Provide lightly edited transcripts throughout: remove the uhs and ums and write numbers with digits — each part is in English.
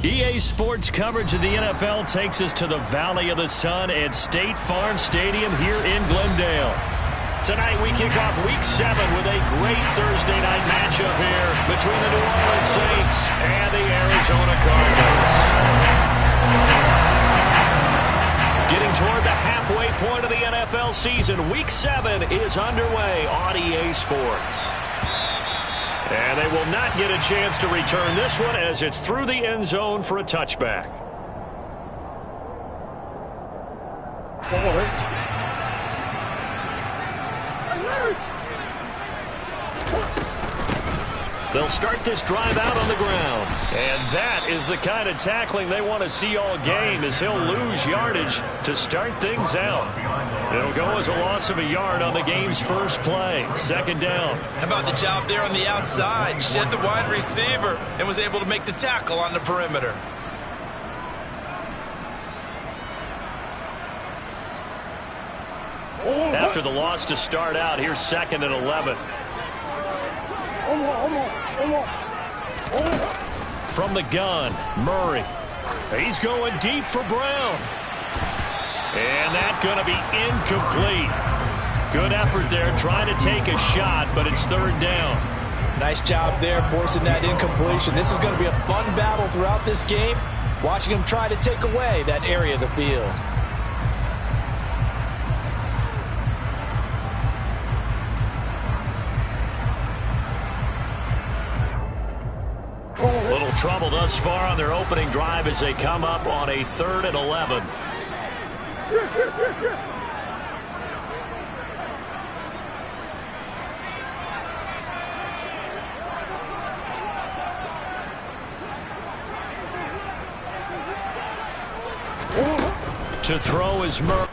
EA Sports coverage of the NFL takes us to the Valley of the Sun at State Farm Stadium here in Glendale. Tonight we kick off Week 7 with a great Thursday night matchup here between the New Orleans Saints and the Arizona Cardinals. Getting toward the halfway point of the NFL season, Week 7 is underway on EA Sports. And they will not get a chance to return this one as it's through the end zone for a touchback. They'll start this drive out on the ground. And that is the kind of tackling they want to see all game, as he'll lose yardage to start things out. It'll go as a loss of a yard on the game's first play. Second down. How about the job there on the outside? Shed the wide receiver and was able to make the tackle on the perimeter. After the loss to start out, here's 2nd and 11. From the gun, Murray. He's going deep for Brown. And that's going to be incomplete. Good effort there trying to take a shot, but it's 3rd down. Nice job there forcing that incompletion. This is going to be a fun battle throughout this game, watching him try to take away that area of the field. Little trouble thus far on their opening drive as they come up on a 3rd and 11. To throw is Murray.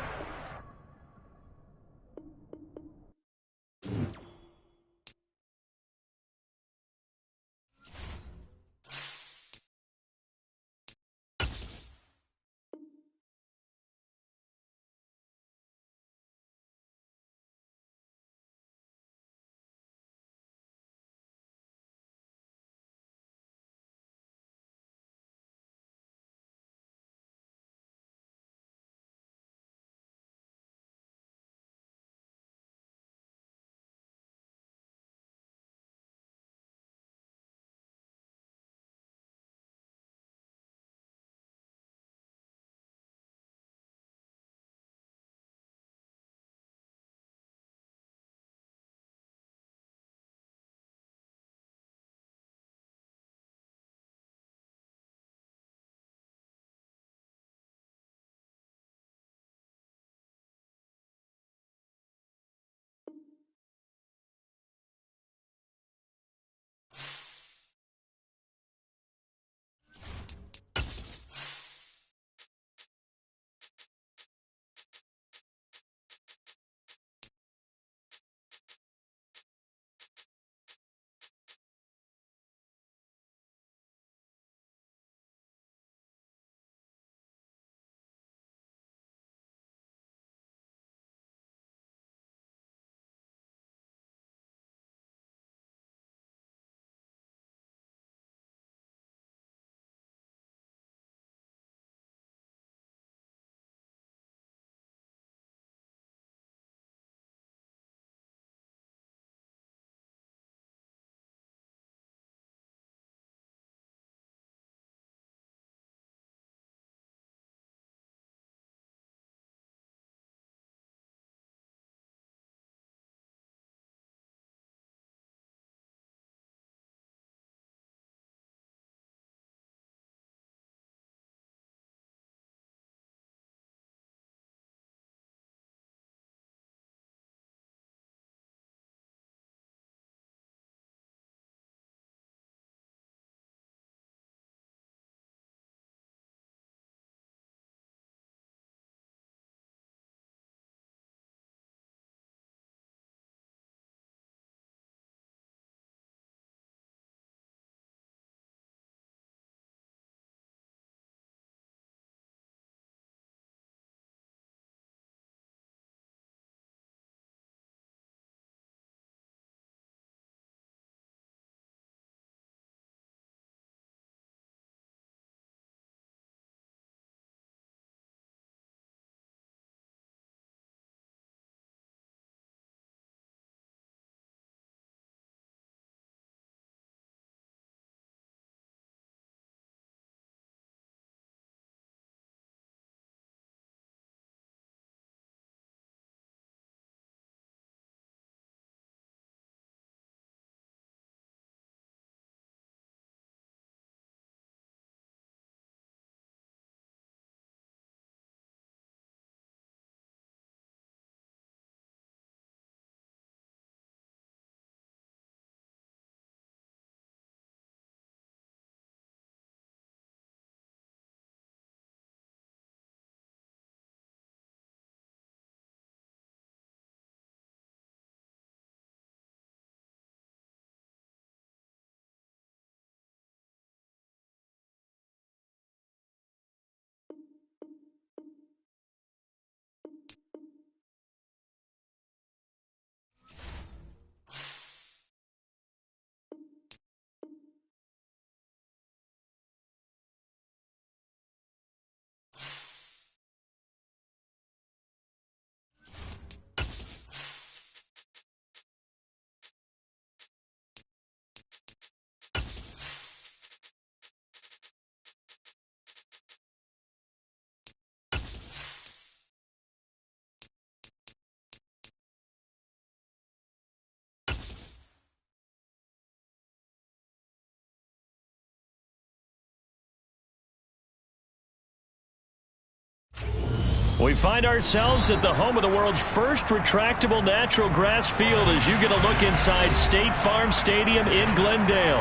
We find ourselves at the home of the world's first retractable natural grass field as you get a look inside State Farm Stadium in Glendale.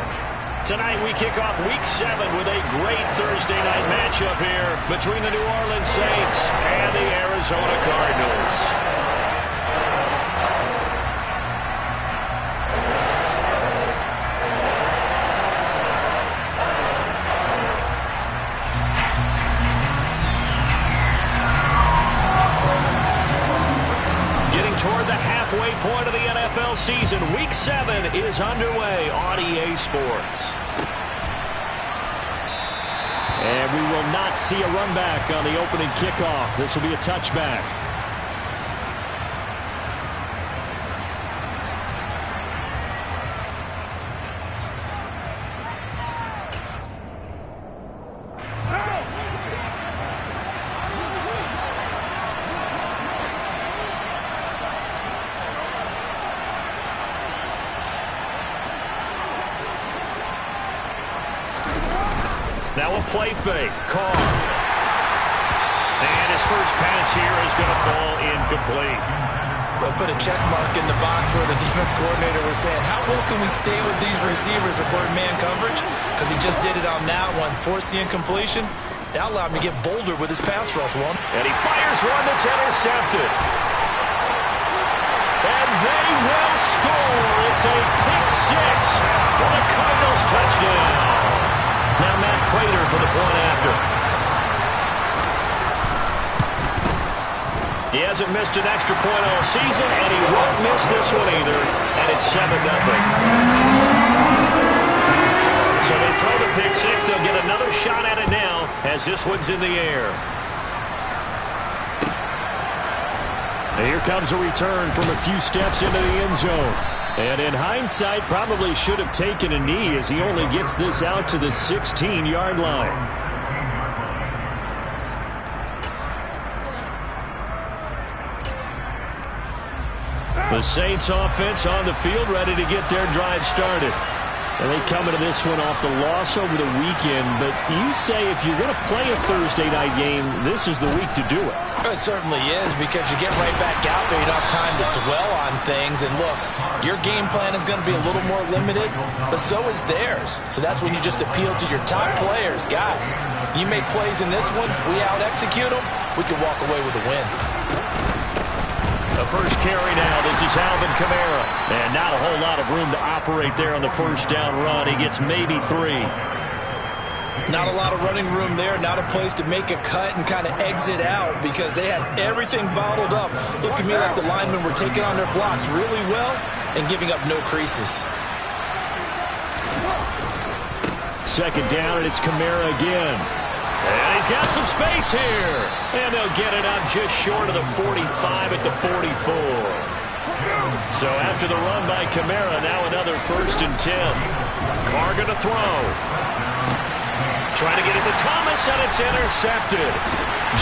Tonight we kick off Week 7 with a great Thursday night matchup here between the New Orleans Saints and the Arizona Cardinals. Toward the halfway point of the NFL season, Week 7 is underway on EA Sports. And we will not see a run back on the opening kickoff. This will be a touchback. Now a play fake. Carr. And his first pass here is going to fall incomplete. They'll put a check mark in the box where the defense coordinator was saying, how well can we stay with these receivers if we're in man coverage? Because he just did it on that one. Forced the incompletion. That allowed him to get bolder with his pass rush one. And he fires one that's intercepted. And they will score. It's a pick six for the Cardinals touchdown. Now Matt Prater for the point after. He hasn't missed an extra point all season, and he won't miss this one either, and it's 7-0. So they throw the pick six. They'll get another shot at it now as this one's in the air. And here comes a return from a few steps into the end zone. And in hindsight, probably should have taken a knee as he only gets this out to the 16-yard line. The Saints offense on the field ready to get their drive started. And they come into this one off the loss over the weekend. But you say if you're going to play a Thursday night game, this is the week to do it. It certainly is, because you get right back out there. You don't have time to dwell on things. And look, your game plan is going to be a little more limited, but so is theirs. So that's when you just appeal to your top players. Guys, you make plays in this one, we out-execute them, we can walk away with a win. The first carry now. This is Alvin Kamara. And not a whole lot of room to operate there on the first down run. He gets maybe 3. Not a lot of running room there. Not a place to make a cut and kind of exit out because they had everything bottled up. Looked to me like the linemen were taking on their blocks really well and giving up no creases. Second down, and it's Kamara again. And he's got some space here. And they'll get it up just short of the 45 at the 44. So after the run by Kamara, now another 1st and 10. Carr going to throw. Trying to get it to Thomas, and it's intercepted.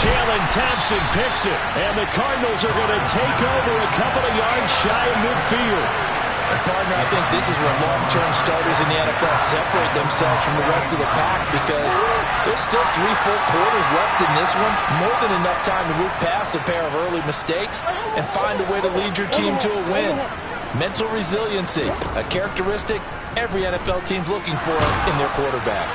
Jalen Thompson picks it, and the Cardinals are going to take over a couple of yards shy of midfield. And partner, I think this is where long-term starters in the NFL separate themselves from the rest of the pack, because there's still 3 full quarters left in this one. More than enough time to move past a pair of early mistakes and find a way to lead your team to a win. Mental resiliency, a characteristic every NFL team's looking for in their quarterback.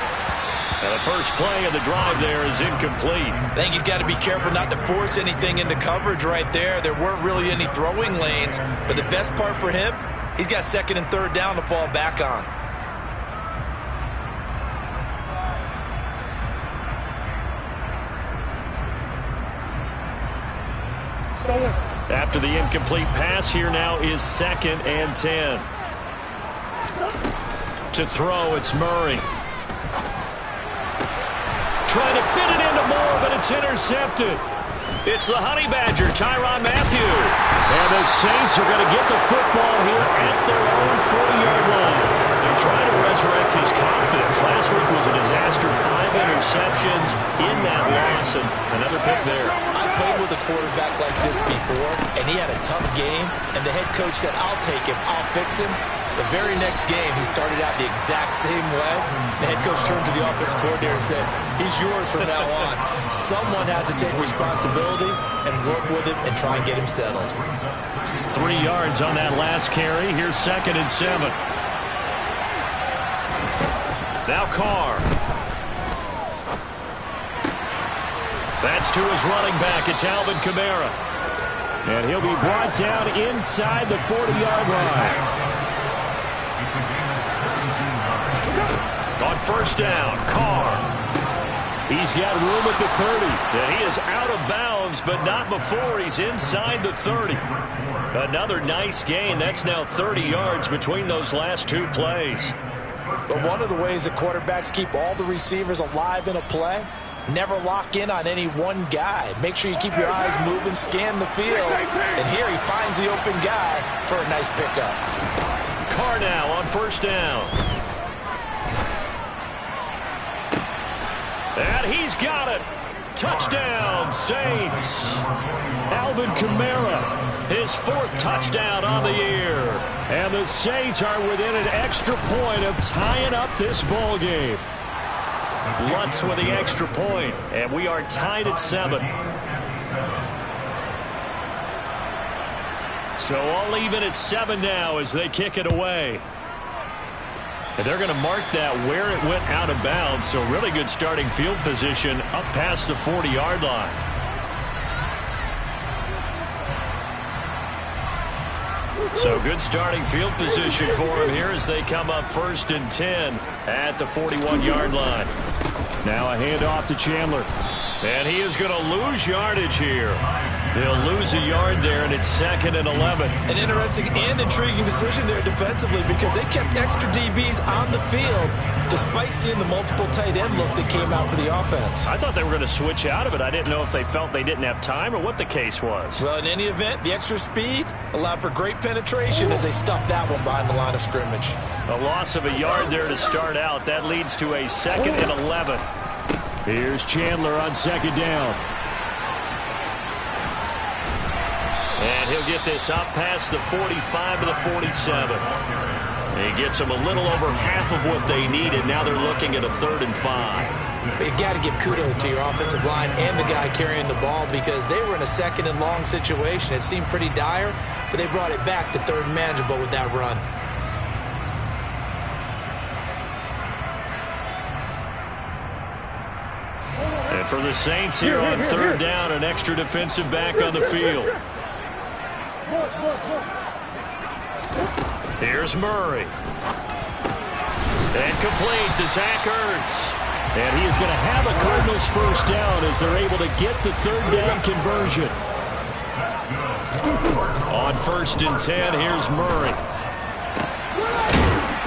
And the first play of the drive there is incomplete. I think he's got to be careful not to force anything into coverage right there. There weren't really any throwing lanes, but the best part for him, he's got 2nd and 3rd down to fall back on. After the incomplete pass, here now is 2nd and 10. To throw, it's Murray. Trying to fit it into Moore, but it's intercepted. It's the Honey Badger, Tyrann Mathieu. And the Saints are going to get the football here at their own 40-yard line. They're trying to resurrect his confidence. Last week was a disaster. 5 interceptions in that loss, and another pick there. I played with a quarterback like this before, and he had a tough game, and the head coach said, I'll take him, I'll fix him. The very next game, he started out the exact same way. The head coach turned to the offense coordinator and said, he's yours from now on. Someone has to take responsibility and work with him and try and get him settled. 3 yards on that last carry. Here's 2nd and 7. Now Carr. That's to his running back. It's Alvin Kamara. And he'll be brought down inside the 40-yard line. On 1st down, Carr. He's got room at the 30. And he is out of bounds, but not before he's inside the 30. Another nice gain. That's now 30 yards between those last 2 plays. But one of the ways that quarterbacks keep all the receivers alive in a play, never lock in on any one guy. Make sure you keep your eyes moving, scan the field. And here he finds the open guy for a nice pickup. Carr now on 1st down. And he's got it. Touchdown, Saints. Alvin Kamara, his 4th touchdown on the year. And the Saints are within an extra point of tying up this ball game. Lutz with the extra point, and we are tied at 7. So all even at 7 now as they kick it away. And they're going to mark that where it went out of bounds, so really good starting field position up past the 40-yard line. So good starting field position for him here as they come up 1st and 10 at the 41-yard line. Now a handoff to Chandler. And he is going to lose yardage here. They'll lose a yard there, and it's 2nd and 11. An interesting and intriguing decision there defensively because they kept extra DBs on the field despite seeing the multiple tight end look that came out for the offense. I thought they were going to switch out of it. I didn't know if they felt they didn't have time or what the case was. Well, in any event, the extra speed allowed for great penetration as they stuffed that one behind the line of scrimmage. A loss of a yard there to start out. That leads to a 2nd and 11. Here's Chandler on 2nd down. And he'll get this up past the 45 to the 47. He gets them a little over half of what they needed. Now they're looking at a 3rd and 5. But you got to give kudos to your offensive line and the guy carrying the ball because they were in a 2nd and long situation. It seemed pretty dire, but they brought it back to 3rd and manageable with that run. And for the Saints here on 3rd down, an extra defensive back on the field. Here's Murray. And complete to Zach Ertz. And he is going to have a Cardinals 1st down as they're able to get the 3rd down conversion. On 1st and 10, here's Murray.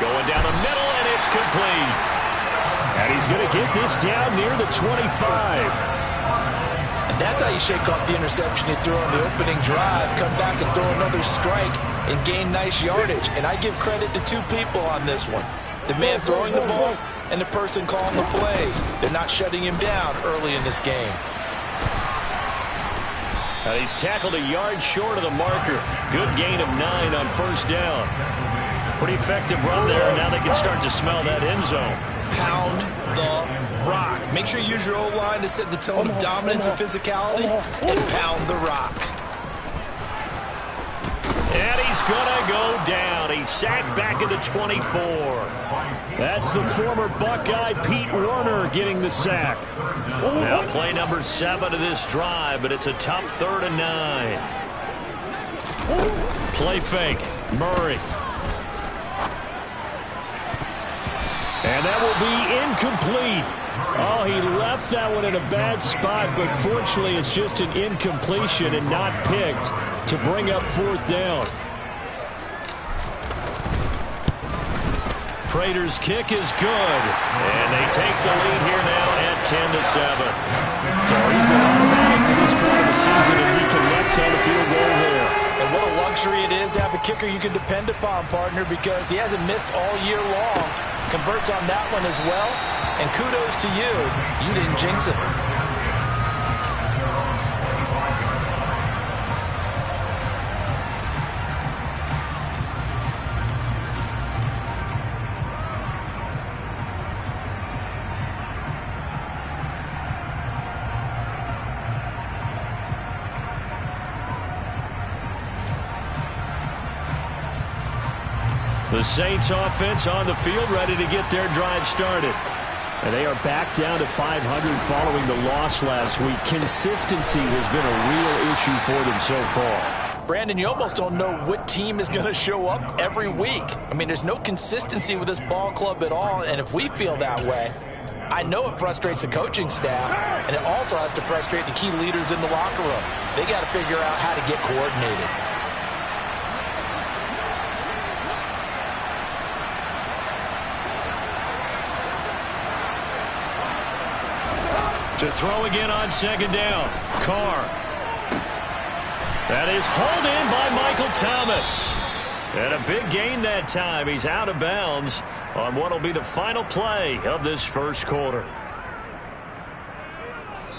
Going down the middle, and it's complete. And he's going to get this down near the 25. And that's how you shake off the interception you threw on the opening drive, come back and throw another strike and gain nice yardage. And I give credit to 2 people on this one. The man throwing the ball and the person calling the plays. They're not shutting him down early in this game. And he's tackled a yard short of the marker. Good gain of 9 on 1st down. Pretty effective run there, and now they can start to smell that end zone. Pound the rock. Make sure you use your O-line to set the tone of dominance and physicality and pound the rock. And he's going to go down. He's sacked back at the 24. That's the former Buckeye Pete Werner getting the sack. Now play number 7 of this drive, but it's a tough 3rd and 9. Play fake. Murray. And that will be incomplete. Oh, he left that one in a bad spot, but fortunately it's just an incompletion and not picked to bring up 4th down. Prater's kick is good, and they take the lead here now at 10-7. So he's been automatic to this point of the season, and he connects on the field goal there. And what a luxury it is to have a kicker you can depend upon, partner, because he hasn't missed all year long. Converts on that one as well. And kudos to you. You didn't jinx it. The Saints offense on the field, ready to get their drive started. And they are back down to 500 following the loss last week. Consistency has been a real issue for them so far. Brandon, you almost don't know what team is going to show up every week. I mean, there's no consistency with this ball club at all, and if we feel that way, I know it frustrates the coaching staff, and it also has to frustrate the key leaders in the locker room. They got to figure out how to get coordinated. To throw again on second down. Carr. That is hauled in by Michael Thomas. And a big gain that time. He's out of bounds on what will be the final play of this first quarter.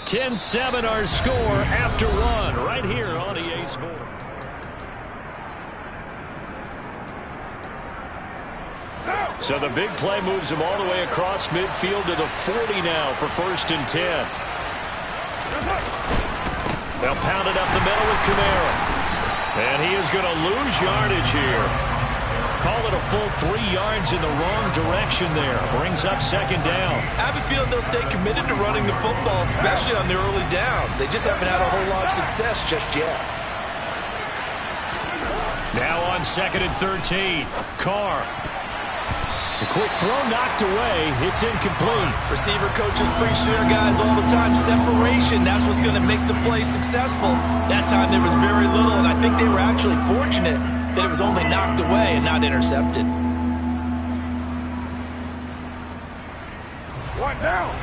10-7 our score after one right here on EA Sports. So the big play moves him all the way across midfield to the 40 now for 1st and 10. They'll pound it up the middle with Kamara. And he is going to lose yardage here. Call it a full 3 yards in the wrong direction there. Brings up second down. I have a feeling they'll stay committed to running the football, especially on the early downs. They just haven't had a whole lot of success just yet. Now on 2nd and 13. Carr. A quick throw knocked away. It's incomplete. Receiver coaches preach to their guys all the time. Separation, that's what's going to make the play successful. That time there was very little, and I think they were actually fortunate that it was only knocked away and not intercepted.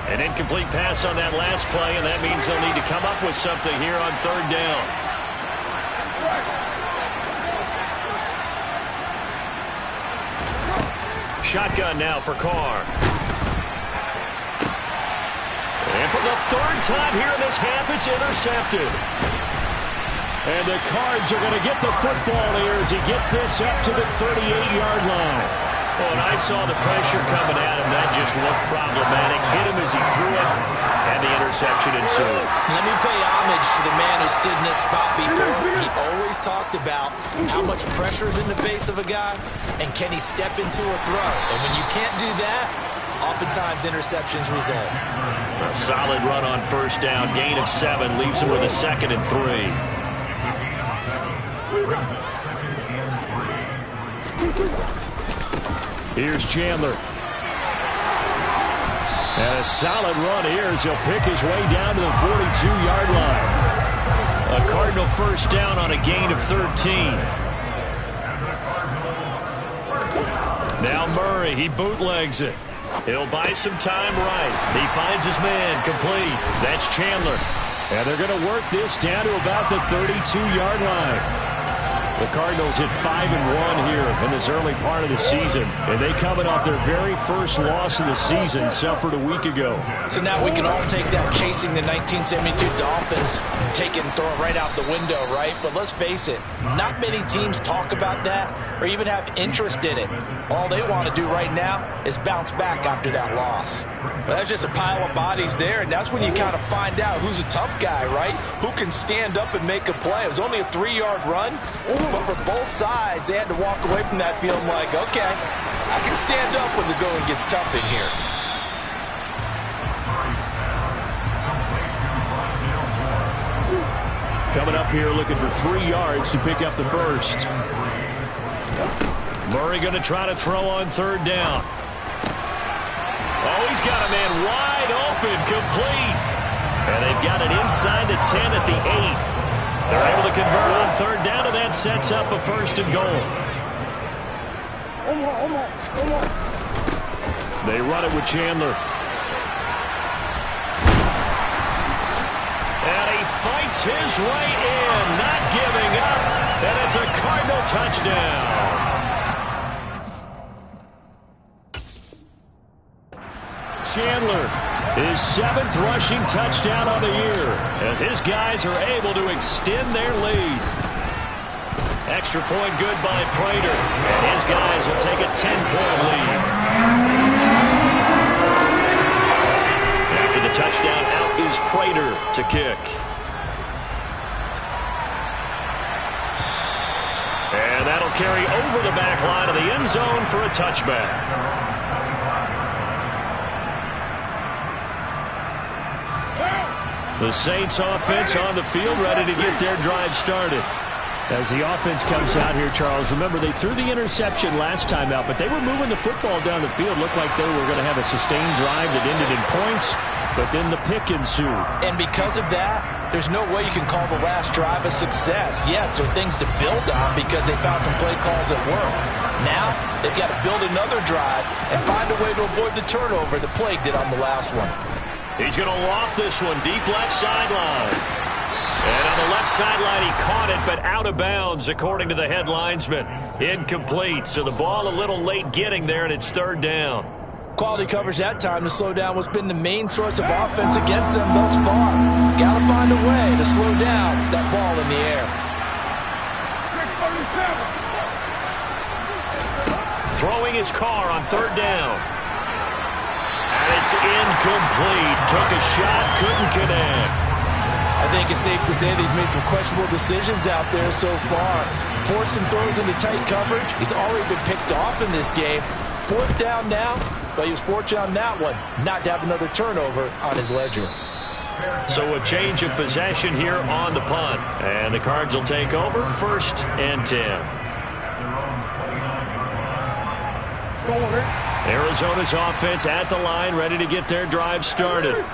An incomplete pass on that last play, and that means they'll need to come up with something here on 3rd down. Shotgun now for Carr. And for the 3rd time here in this half, it's intercepted. And the Cards are going to get the football here as he gets this up to the 38-yard line. Oh, and I saw the pressure coming at him. That just looked problematic. Hit him as he threw it, and the interception ensued. Let me pay homage to the man who stood in this spot before. He always talked about how much pressure is in the face of a guy, and can he step into a throw. And when you can't do that, oftentimes interceptions result. A solid run on 1st down. Gain of 7 leaves him with a 2nd and 3. Here's Chandler. And a solid run here as he'll pick his way down to the 42-yard line. A Cardinal 1st down on a gain of 13. Now Murray, he bootlegs it. He'll buy some time right. He finds his man complete. That's Chandler. And they're going to work this down to about the 32-yard line. The Cardinals hit 5-1 here in this early part of the season, and they coming off their very first loss of the season, suffered a week ago. So now we can all take that chasing the 1972 Dolphins, take it and throw it right out the window, right? But let's face it, not many teams talk about that or even have interest in it. All they want to do right now is bounce back after that loss. Well, that's just a pile of bodies there, and that's when you kind of find out who's a tough guy, right? Who can stand up and make a play. It was only a 3-yard run, but for both sides, they had to walk away from that feeling like, okay, I can stand up when the going gets tough in here. Coming up here looking for 3 yards to pick up the first. Murray going to try to throw on 3rd down. Oh, he's got a man wide open, complete. And they've got it inside the 10 at the 8. They're able to convert on 3rd down, and that sets up a 1st and goal. They run it with Chandler. And he fights his way in, not giving up. And it's a Cardinal touchdown. Chandler, his 7th rushing touchdown on the year, as his guys are able to extend their lead. Extra point good by Prater, and his guys will take a 10-point lead. After the touchdown, out is Prater to kick. And that'll carry over the back line of the end zone for a touchback. The Saints offense on the field, ready to get their drive started. As the offense comes out here, Charles, remember they threw the interception last time out, but they were moving the football down the field. Looked like they were going to have a sustained drive that ended in points, but then the pick ensued. And because of that, there's no way you can call the last drive a success. Yes, there are things to build on because they found some play calls that work. Now, they've got to build another drive and find a way to avoid the turnover that plagued it on the last one. He's going to loft this one deep left sideline. And on the left sideline, he caught it, but out of bounds, according to the head linesman. Incomplete, so the ball a little late getting there, and it's third down. Quality coverage that time to slow down what's been the main source of offense against them thus far. Got to find a way to slow down that ball in the air. 637. Throwing his car on third down. And it's incomplete. Took a shot, couldn't connect. I think it's safe to say that he's made some questionable decisions out there so far. Forced some throws into tight coverage. He's already been picked off in this game. Fourth down now, but he was fortunate on that one not to have another turnover on his ledger. So a change of possession here on the punt. And the Cards will take over, 1st and 10. Arizona's offense at the line, ready to get their drive started.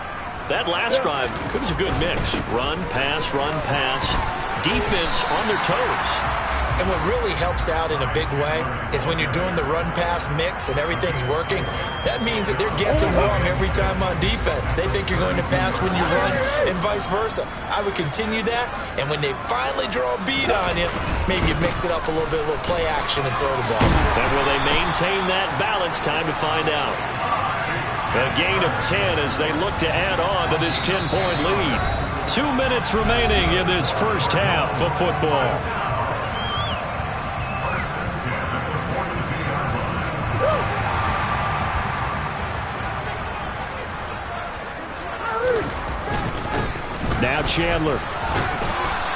That last drive, it was a good mix. Run, pass, defense on their toes. And what really helps out in a big way is when you're doing the run-pass mix and everything's working, that means that they're guessing wrong every time on defense. They think you're going to pass when you run and vice versa. I would continue that, and when they finally draw a bead on you, maybe you mix it up a little bit, a little play action and throw the ball. And will they maintain that balance? Time to find out. A gain of 10 as they look to add on to this 10-point lead. 2 minutes remaining in this first half of football. Now Chandler.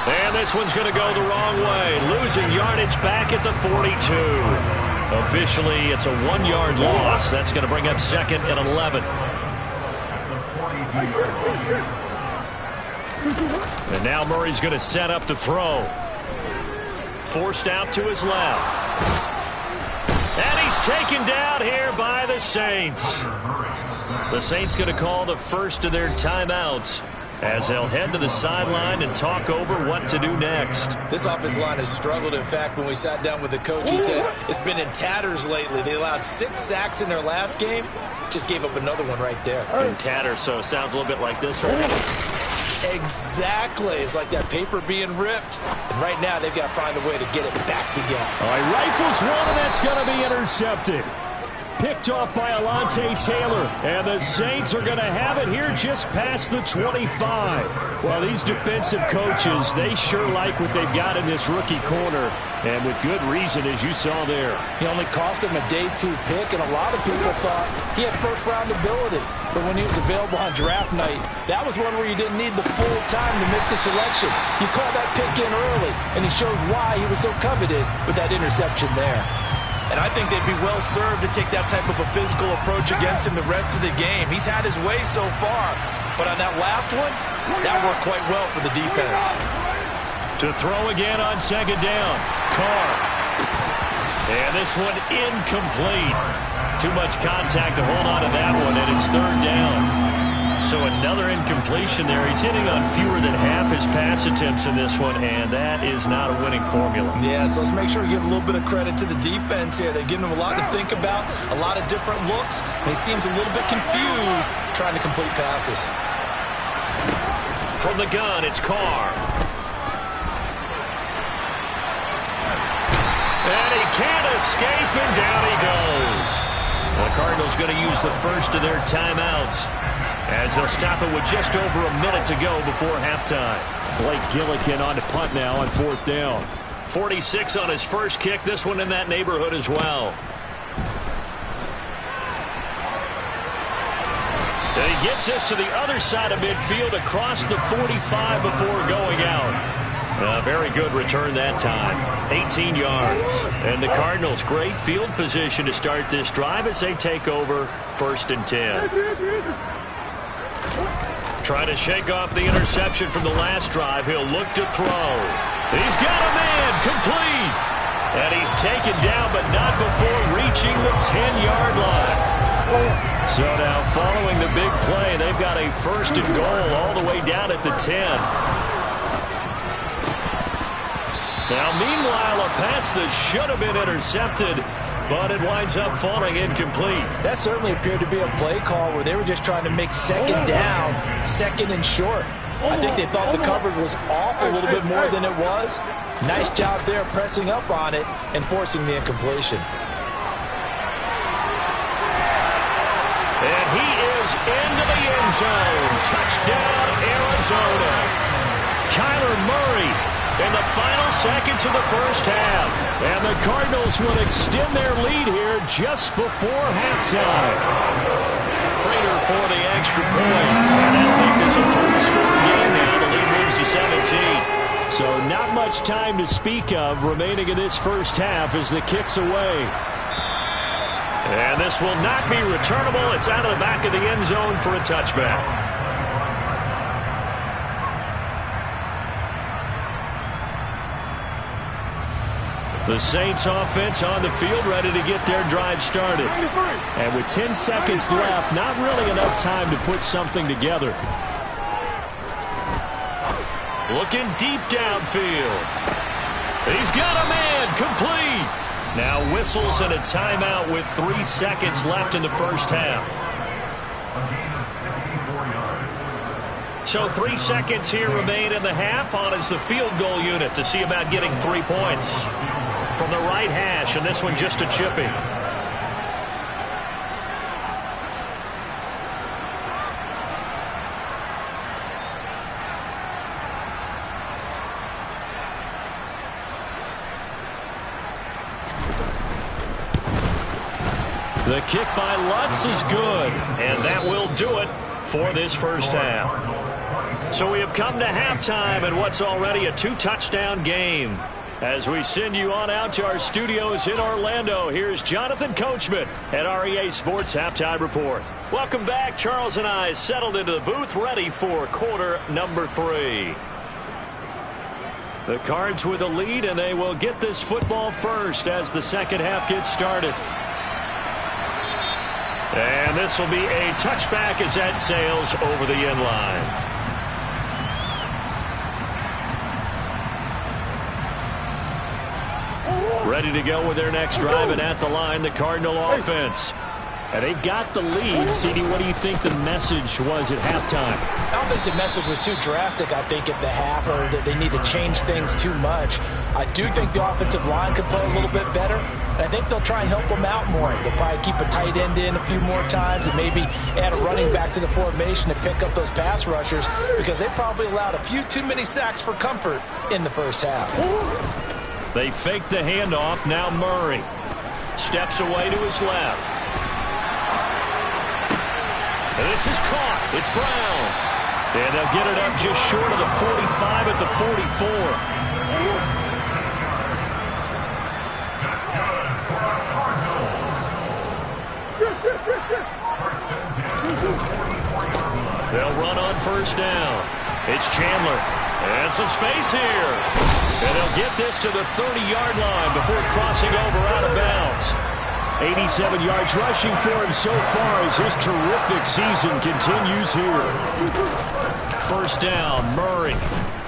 And this one's going to go the wrong way. Losing yardage back at the 42. Officially, it's a 1-yard loss. That's going to bring up 2nd and 11. And now Murray's going to set up to throw. Forced out to his left. And he's taken down here by the Saints. The Saints going to call the first of their timeouts as they'll head to the sideline and talk over what to do next. This offensive line has struggled. In fact, when we sat down with the coach, he said it's been in tatters lately. They allowed 6 sacks in their last game. Just gave up another one right there. In tatters, so it sounds a little bit like this right now. Exactly. It's like that paper being ripped. And right now, they've got to find a way to get it back together. All right, rifles one, and that's going to be intercepted. Picked off by Alontae Taylor, and the Saints are going to have it here just past the 25. Well, these defensive coaches, they sure like what they've got in this rookie corner, and with good reason, as you saw there. He only cost him a day 2 pick, and a lot of people thought he had first-round ability. But when he was available on draft night, that was one where you didn't need the full time to make the selection. You call that pick in early, and he shows why he was so coveted with that interception there. And I think they'd be well served to take that type of a physical approach against him the rest of the game. He's had his way so far, but on that last one, that worked quite well for the defense. To throw again on 2nd down, Carr. And this one incomplete. Too much contact to hold on to that one, and it's 3rd down. So another incompletion there. He's hitting on fewer than half his pass attempts in this one, and that is not a winning formula. Yeah, so let's make sure we give a little bit of credit to the defense here. They're giving him a lot to think about, a lot of different looks, and he seems a little bit confused trying to complete passes. From the gun, it's Carr. And he can't escape, and down he goes. The Cardinals going to use the first of their timeouts as they'll stop it with just over a minute to go before halftime. Blake Gillikin on to punt now on 4th down. 46 on his first kick. This one in that neighborhood as well. And he gets us to the other side of midfield across the 45 before going out. Very good return that time. 18 yards. And the Cardinals, great field position to start this drive as they take over 1st and 10. Trying to shake off the interception from the last drive. He'll look to throw. He's got a man, complete. And he's taken down, but not before reaching the 10-yard line. So now following the big play, they've got a 1st and goal all the way down at the 10. Now, meanwhile, a pass that should have been intercepted, but it winds up falling incomplete. That certainly appeared to be a play call where they were just trying to make 2nd down, 2nd and short. I think they thought the coverage was off a little bit more than it was. Nice job there pressing up on it and forcing the incompletion. And he is into the end zone. Touchdown, Arizona. Kyler Murray in the final seconds of the 1st half. And the Cardinals will extend their lead here just before halftime. Prater for the extra point. And that'll make this a 3-score game now. The lead moves to 17. So not much time to speak of remaining in this 1st half as the kick's away. And this will not be returnable. It's out of the back of the end zone for a touchback. The Saints offense on the field ready to get their drive started. And with 10 seconds left, not really enough time to put something together. Looking deep downfield. He's got a man, complete. Now whistles and a timeout with 3 seconds left in the 1st half. So 3 seconds here remain in the half. On is the field goal unit to see about getting 3 points. From the right hash, and this one just a chipping. The kick by Lutz is good, and that will do it for this 1st half. So we have come to halftime in what's already a 2-touchdown game. As we send you on out to our studios in Orlando, here's Jonathan Coachman at REA Sports Halftime Report. Welcome back. Charles and I settled into the booth, ready for quarter number 3. The Cards with a lead, and they will get this football first as the 2nd half gets started. And this will be a touchback as that sails over the end line. Ready to go with their next drive, and at the line, the Cardinal offense. And they've got the lead. CD, what do you think the message was at halftime? I don't think the message was too drastic, I think, at the half, or that they need to change things too much. I do think the offensive line could play a little bit better. And I think they'll try and help them out more. They'll probably keep a tight end in a few more times and maybe add a running back to the formation to pick up those pass rushers, because they probably allowed a few too many sacks for comfort in the 1st half. They fake the handoff. Now Murray steps away to his left. And this is caught. It's Brown. And they'll get it up just short of the 45 at the 44. They'll run on 1st down. It's Chandler. And some space here. And they'll get this to the 30-yard line before crossing over out of bounds. 87 yards rushing for him so far as his terrific season continues here. 1st down, Murray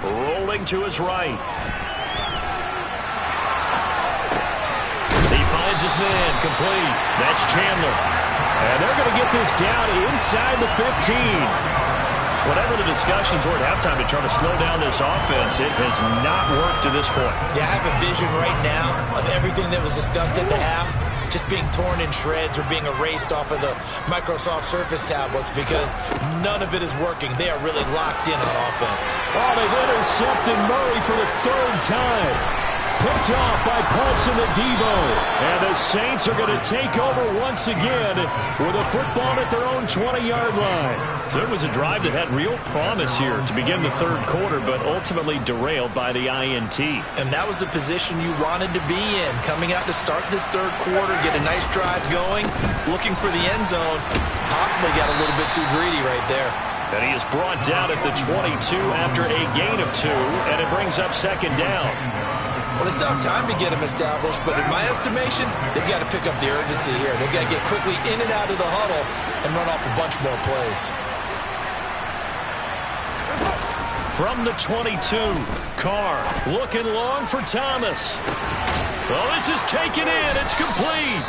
rolling to his right. He finds his man, complete. That's Chandler. And they're going to get this down inside the 15. Whatever the discussions were at halftime to try to slow down this offense, it has not worked to this point. Yeah, I have a vision right now of everything that was discussed at the half just being torn in shreds or being erased off of the Microsoft Surface tablets, because none of it is working. They are really locked in on offense. Oh, they've intercepted Murray for the 3rd time. picked off by Paulson Adebo. And the Saints are going to take over once again with a football at their own 20-yard line. So it was a drive that had real promise here to begin the third quarter, but ultimately derailed by the INT. And that was the position you wanted to be in. Coming out to start this third quarter, get a nice drive going, looking for the end zone. Possibly got a little bit too greedy right there. And he is brought down at the 22 after a gain of 2, and it brings up second down. Well, they still have time to get him established, but in my estimation, they've got to pick up the urgency here. They've got to get quickly in and out of the huddle and run off a bunch more plays. From the 22, Carr looking long for Thomas. Oh, this is taken in. It's complete.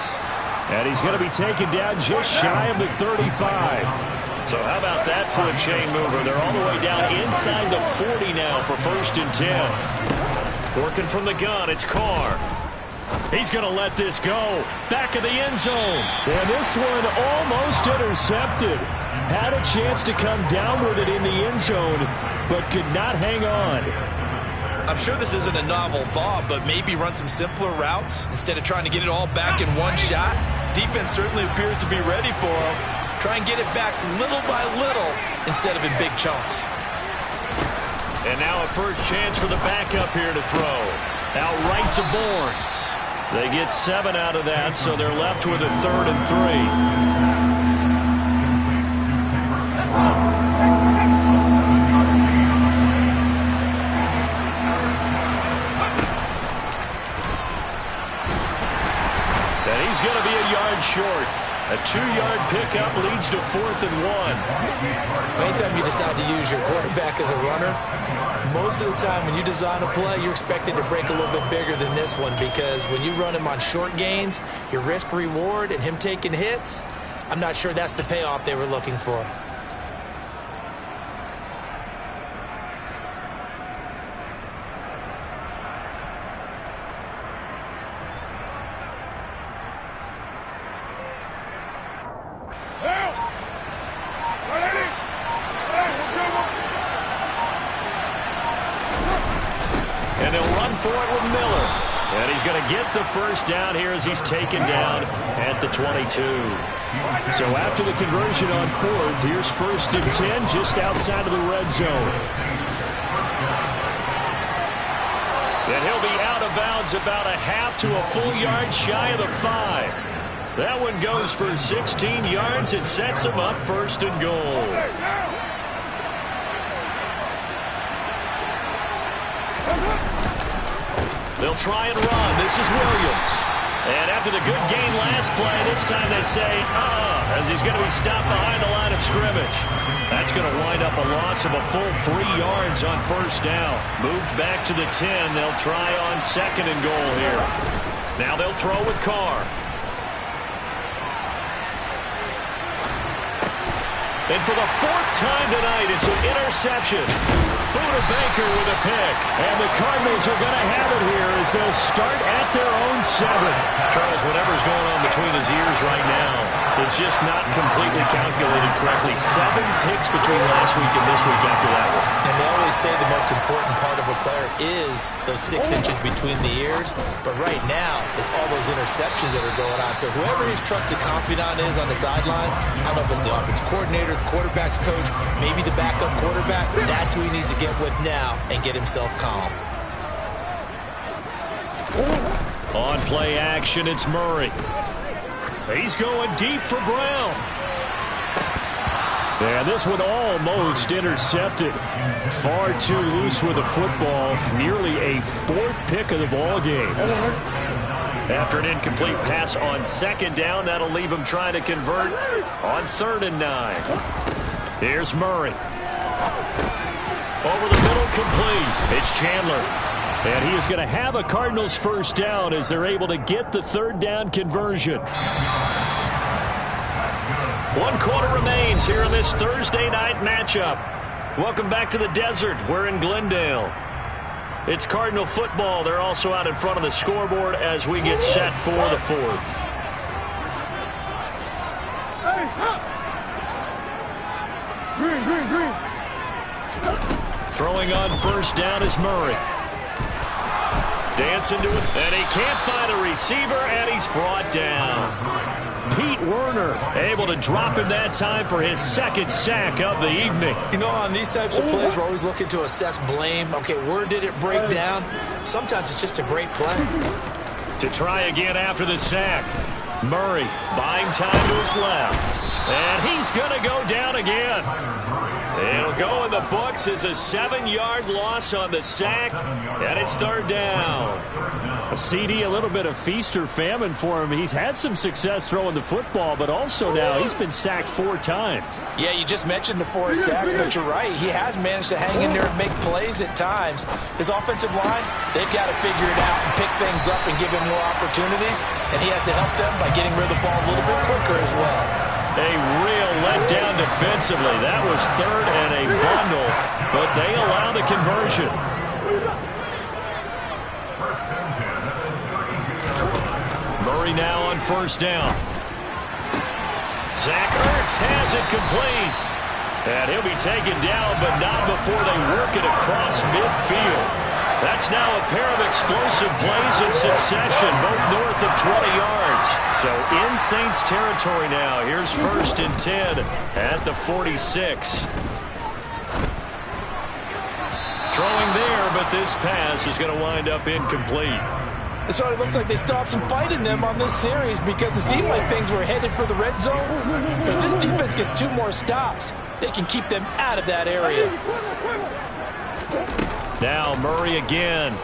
And he's going to be taken down just shy of the 35. So how about that for a chain mover? They're all the way down inside the 40 now for 1st and 10. Working from the gun, it's Carr. He's going to let this go. Back of the end zone. And this one almost intercepted. Had a chance to come down with it in the end zone, but could not hang on. I'm sure this isn't a novel thought, but maybe run some simpler routes instead of trying to get it all back in one shot. Defense certainly appears to be ready for him. Try and get it back little by little instead of in big chunks. And now a first chance for the backup here to throw. Out right to Bourne. They get 7 out of that, so they're left with a 3rd and 3. And he's going to be a yard short. A 2-yard pickup leads to 4th and 1. Anytime you decide to use your quarterback as a runner, most of the time when you design a play, you're expected to break a little bit bigger than this one, because when you run him on short gains, your risk-reward and him taking hits, I'm not sure that's the payoff they were looking for. And they'll run for it with Miller. And he's going to get the first down here as he's taken down at the 22. So after the conversion on 4th, here's 1st and 10 just outside of the red zone. And he'll be out of bounds about a half to a full yard shy of the 5. That one goes for 16 yards. It sets him up 1st and goal. They'll try and run. This is Williams. And after the good gain last play, this time they say, as he's going to be stopped behind the line of scrimmage. That's going to wind up a loss of a full 3 yards on 1st down. Moved back to the 10. They'll try on 2nd and goal here. Now they'll throw with Carr. And for the 4th time tonight, it's an interception. Buda Baker with a pick. And the Cardinals are going to have it here as they'll start at their own 7. Charles, whatever's going on between his ears right now, it's just not completely calculated correctly. 7 picks between last week and this week after that one. And they always say the most important part of a player is those 6 inches between the ears. But right now, it's all those interceptions that are going on. So whoever his trusted confidant is on the sidelines, I don't know if it's the offensive coordinator, the quarterback's coach, maybe the backup quarterback, that's who he needs to get with now and get himself calm. On play action, it's Murray. He's going deep for Brown. And this one almost intercepted. Far too loose with the football. Nearly a 4th pick of the ball game. After an incomplete pass on 2nd down, that'll leave him trying to convert on 3rd and 9. Here's Murray. Over the middle, complete. It's Chandler. And he is going to have a Cardinals first down as they're able to get the 3rd down conversion. 1 quarter remains here in this Thursday night matchup. Welcome back to the desert. We're in Glendale. It's Cardinal football. They're also out in front of the scoreboard as we get set for the 4th. Throwing on 1st down is Murray. Dancing to it, and he can't find a receiver, and he's brought down. Pete Werner able to drop him that time for his second sack of the evening. You know, on these types of plays, we're always looking to assess blame. Okay, where did it break down? Sometimes it's just a great play. To try again after the sack. Murray buying time to his left. And he's going to go down again. It'll go in the books as a 7-yard loss on the sack, and it's third down. A CD, a little bit of feast or famine for him. He's had some success throwing the football, but also now he's been sacked 4 times. Yeah, you just mentioned the 4 sacks, but you're right. He has managed to hang in there and make plays at times. His offensive line, they've got to figure it out and pick things up and give him more opportunities, and he has to help them by getting rid of the ball a little bit quicker as well. A real letdown defensively. That was third and a bundle, but they allow the conversion. Murray now on first down. Zach Ertz has it complete. And he'll be taken down, but not before they work it across midfield. That's now a pair of explosive plays in succession, both north of 20 yards. So in Saints territory now. Here's 1st and 10 at the 46. Throwing there, but this pass is going to wind up incomplete. So it looks like they still have some fight in them on this series because it seemed like things were headed for the red zone. But if this defense gets 2 more stops, they can keep them out of that area. Now Murray again.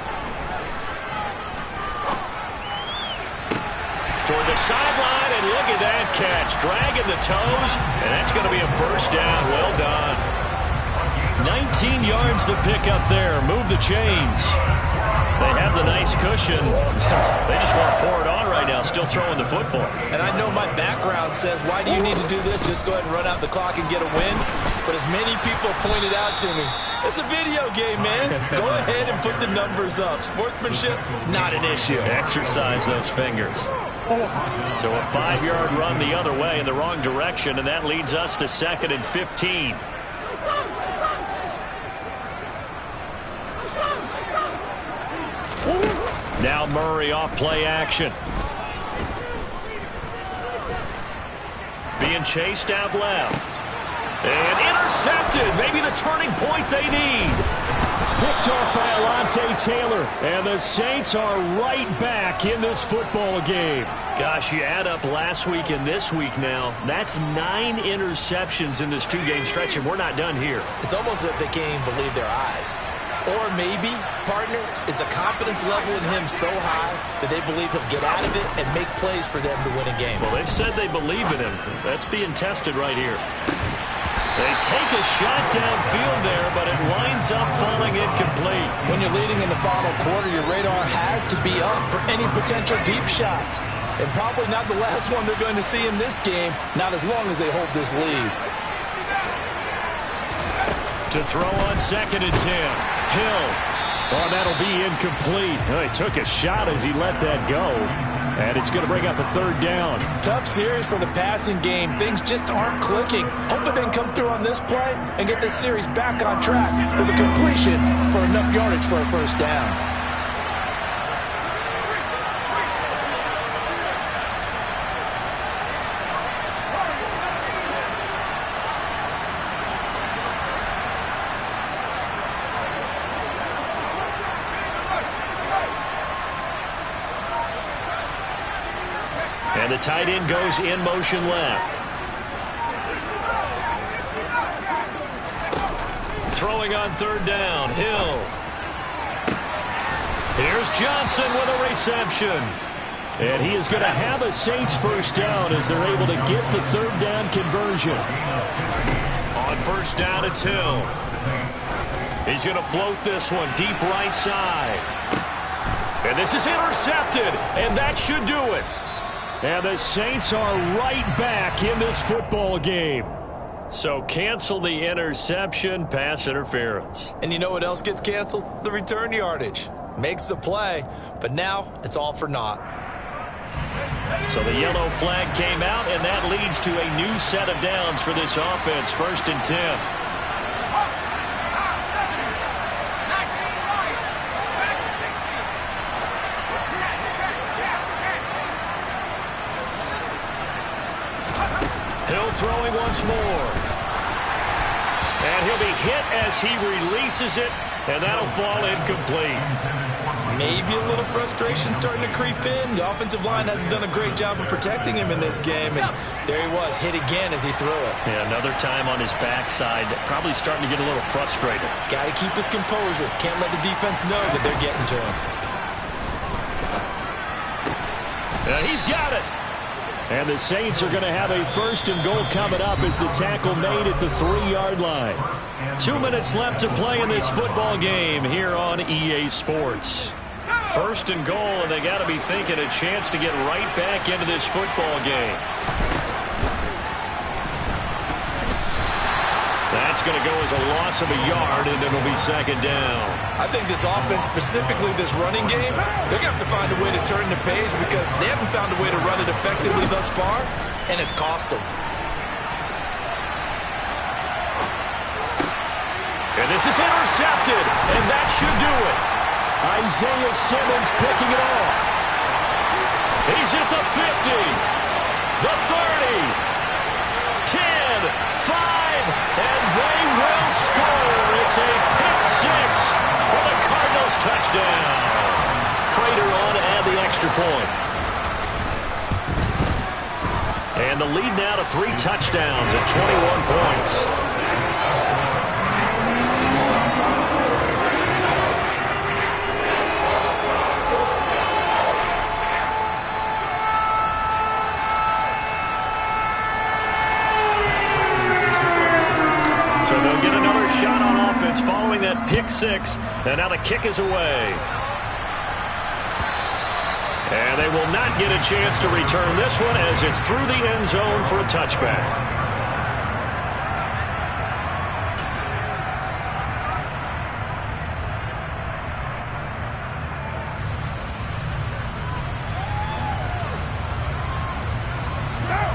Toward the sideline, and look at that catch. Dragging the toes, and that's going to be a first down. Well done. 19 yards to pick up there. Move the chains. They have the nice cushion. They just want to pour it on right now, still throwing the football. And I know my background says, why do you need to do this? Just go ahead and run out the clock and get a win. But as many people pointed out to me, it's a video game, man. Go ahead and put the numbers up. Sportsmanship, not an issue. Exercise those fingers. So a 5-yard run the other way in the wrong direction, and that leads us to 2nd and 15. Now Murray off play action. Being chased out left. And intercepted. Maybe the turning point they need. Picked off by Alontae Taylor. And the Saints are right back in this football game. Gosh, you add up last week and this week now. That's 9 interceptions in this 2-game stretch, and we're not done here. It's almost as if they can't even believe their eyes. Or maybe, partner, is the confidence level in him so high that they believe he'll get out of it and make plays for them to win a game. Well, they've said they believe in him. That's being tested right here. They take a shot downfield there, but it winds up falling incomplete. When you're leading in the final quarter, your radar has to be up for any potential deep shots. And probably not the last one they're going to see in this game, not as long as they hold this lead. To throw on 2nd and 10. Hill. Oh, that'll be incomplete. Oh, he took a shot as he let that go. And it's going to bring up a 3rd down. Tough series for the passing game. Things just aren't clicking. Hoping they can come through on this play and get this series back on track with a completion for enough yardage for a first down. And the tight end goes in motion left. Throwing on 3rd down, Hill. Here's Johnson with a reception. And he is going to have a Saints first down as they're able to get the 3rd down conversion. On first down, it's Hill. He's going to float this one deep right side. And this is intercepted, and that should do it. And the Saints are right back in this football game. So cancel the interception, pass interference. And you know what else gets canceled? The return yardage. Makes the play, but now it's all for naught. So the yellow flag came out, and that leads to a new set of downs for this offense. 1st and 10. Hill throwing once more. And he'll be hit as he releases it, and that'll fall incomplete. Maybe a little frustration starting to creep in. The offensive line hasn't done a great job of protecting him in this game, and there he was, hit again as he threw it. Yeah, another time on his backside, probably starting to get a little frustrated. Got to keep his composure. Can't let the defense know that they're getting to him. He's got it. And the Saints are going to have a 1st and goal coming up as the tackle made at the 3-yard line. 2 minutes left to play in this football game here on EA Sports. 1st and goal, and they got to be thinking a chance to get right back into this football game. That's going to go as a loss of a yard, and it'll be 2nd down. I think this offense, specifically this running game, they're going to have to find a way to turn the page because they haven't found a way to run it effectively thus far, and it's cost them. And this is intercepted, and that should do it. Isaiah Simmons picking it off. He's at the 50, the 30, 10, 5, and they will score. It's a pick-6 for the Cardinals touchdown. Prater on to add the extra point. And the lead now to 3 touchdowns at 21 points. Shot on offense following that pick-6, and now the kick is away. And they will not get a chance to return this one as it's through the end zone for a touchback.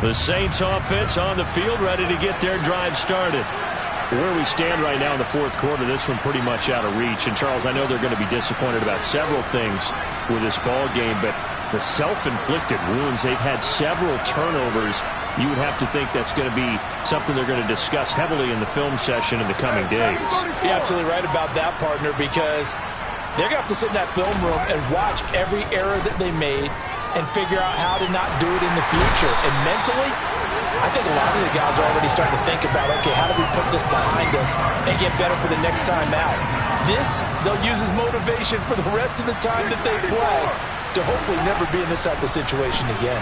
The Saints offense on the field ready to get their drive started. Where we stand right now in the 4th quarter, this one pretty much out of reach. And, Charles, I know they're going to be disappointed about several things with this ball game, but the self-inflicted wounds, they've had several turnovers. You would have to think that's going to be something they're going to discuss heavily in the film session in the coming days. You're absolutely right about that, partner, because they're going to have to sit in that film room and watch every error that they made and figure out how to not do it in the future. And mentally, I think a lot of the guys are already starting to think about, okay, how do we put this behind us and get better for the next time out? This, they'll use as motivation for the rest of the time that they play to hopefully never be in this type of situation again.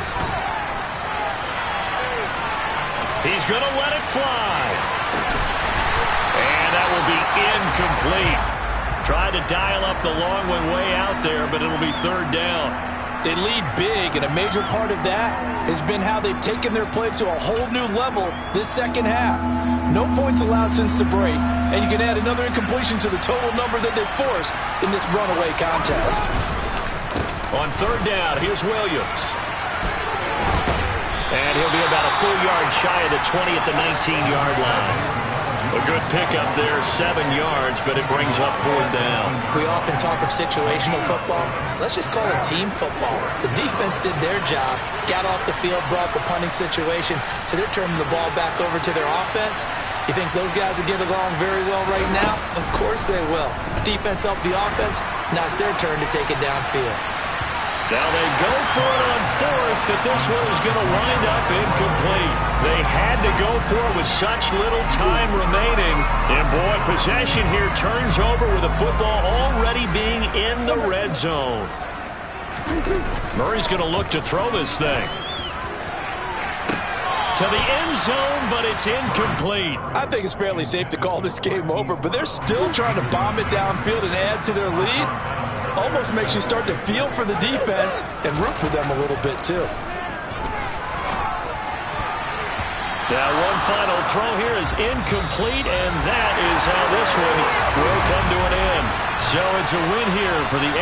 He's going to let it fly. And that will be incomplete. Tried to dial up the long one way out there, but it'll be 3rd down. They lead big, and a major part of that has been how they've taken their play to a whole new level this 2nd half. No points allowed since the break, and you can add another incompletion to the total number that they've forced in this runaway contest. On 3rd down, here's Williams. And he'll be about a full yard shy of the 20 at the 19-yard line. A good pickup there, 7 yards, but it brings up 4th down. We often talk of situational football. Let's just call it team football. The defense did their job, got off the field, brought the punting situation, so they're turning the ball back over to their offense. You think those guys will get along very well right now? Of course they will. Defense helped the offense. Now it's their turn to take it downfield. Now they go for it on 4th, but this one is going to wind up incomplete. They had to go for it with such little time remaining. And boy, possession here turns over with the football already being in the red zone. Murray's going to look to throw this thing to the end zone, but it's incomplete. I think it's fairly safe to call this game over, but they're still trying to bomb it downfield and add to their lead. Almost makes you start to feel for the defense and root for them a little bit, too. Now, one final throw here is incomplete, and that is how this one will come to an end. So it's a win here for the